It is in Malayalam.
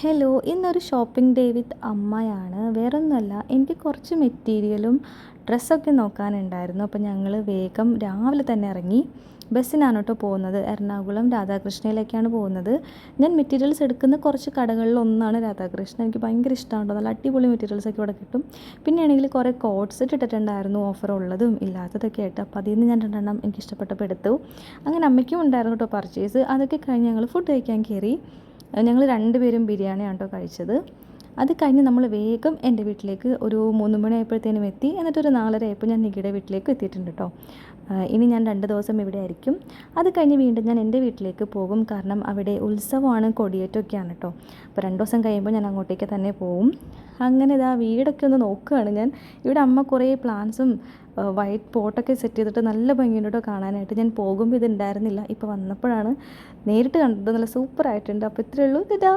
ഹലോ, ഇന്നൊരു ഷോപ്പിംഗ് ഡേ വിത്ത് അമ്മയാണ്. വേറൊന്നുമല്ല, എനിക്ക് കുറച്ച് മെറ്റീരിയലും ഡ്രസ്സൊക്കെ നോക്കാനുണ്ടായിരുന്നു. അപ്പോൾ ഞങ്ങൾ വേഗം രാവിലെ തന്നെ ഇറങ്ങി. ബസ്സിനാണ് കേട്ടോ പോകുന്നത്. എറണാകുളം രാധാകൃഷ്ണയിലേക്കാണ് പോകുന്നത്. ഞാൻ മെറ്റീരിയൽസ് എടുക്കുന്ന കുറച്ച് കടകളിൽ ഒന്നാണ് രാധാകൃഷ്ണ. എനിക്ക് ഭയങ്കര ഇഷ്ടമാണ്. നല്ല അടിപൊളി മെറ്റീരിയൽസൊക്കെ ഇവിടെ കിട്ടും. പിന്നെയാണെങ്കിൽ കുറേ കോഡ് സെറ്റ് ഇട്ടിട്ടുണ്ടായിരുന്നു, ഓഫർ ഉള്ളതും ഇല്ലാത്തതൊക്കെ ആയിട്ട്. അപ്പോൾ അതിൽ നിന്ന് ഞാൻ രണ്ടെണ്ണം എനിക്ക് ഇഷ്ടപ്പെട്ടപ്പോൾ എടുത്തു. അങ്ങനെ അമ്മയ്ക്കും ഉണ്ടായിരുന്നു കേട്ടോ പർച്ചേസ്. അതൊക്കെ കഴിഞ്ഞ് ഞങ്ങൾ ഫുഡ് കഴിക്കാൻ കയറി. ഞങ്ങൾ രണ്ടുപേരും ബിരിയാണിയാണ് കേട്ടോ കഴിച്ചത്. അത് കഴിഞ്ഞ് നമ്മൾ വേഗം എൻ്റെ വീട്ടിലേക്ക് ഒരു 3 മണിയായപ്പോഴത്തേനും എത്തി. എന്നിട്ടൊരു 4:30 ആയപ്പോൾ ഞാൻ നികിയുടെ വീട്ടിലേക്ക് എത്തിയിട്ടുണ്ട് കേട്ടോ. ഇനി ഞാൻ 2 ദിവസം ഇവിടെ ആയിരിക്കും. അത് കഴിഞ്ഞ് വീണ്ടും ഞാൻ എൻ്റെ വീട്ടിലേക്ക് പോകും. കാരണം അവിടെ ഉത്സവമാണ്, കൊടിയേറ്റമൊക്കെയാണ് കേട്ടോ. അപ്പോൾ 2 ദിവസം കഴിയുമ്പോൾ ഞാൻ അങ്ങോട്ടേക്ക് തന്നെ പോവും. അങ്ങനെ ഇതാ വീടൊക്കെ ഒന്ന് നോക്കുകയാണ് ഞാൻ. ഇവിടെ അമ്മ കുറേ പ്ലാന്റ്സും വൈറ്റ് പോട്ടൊക്കെ സെറ്റ് ചെയ്തിട്ട് നല്ല ഭംഗിയുണ്ട് കേട്ടോ കാണാനായിട്ട്. ഞാൻ പോകുമ്പോൾ ഇത് ഉണ്ടായിരുന്നില്ല, ഇപ്പോൾ വന്നപ്പോഴാണ് നേരിട്ട് കണ്ടത്. നല്ല സൂപ്പറായിട്ടുണ്ട്. അപ്പോൾ ഇത്രയേ ഉള്ളൂ. ഇതാ.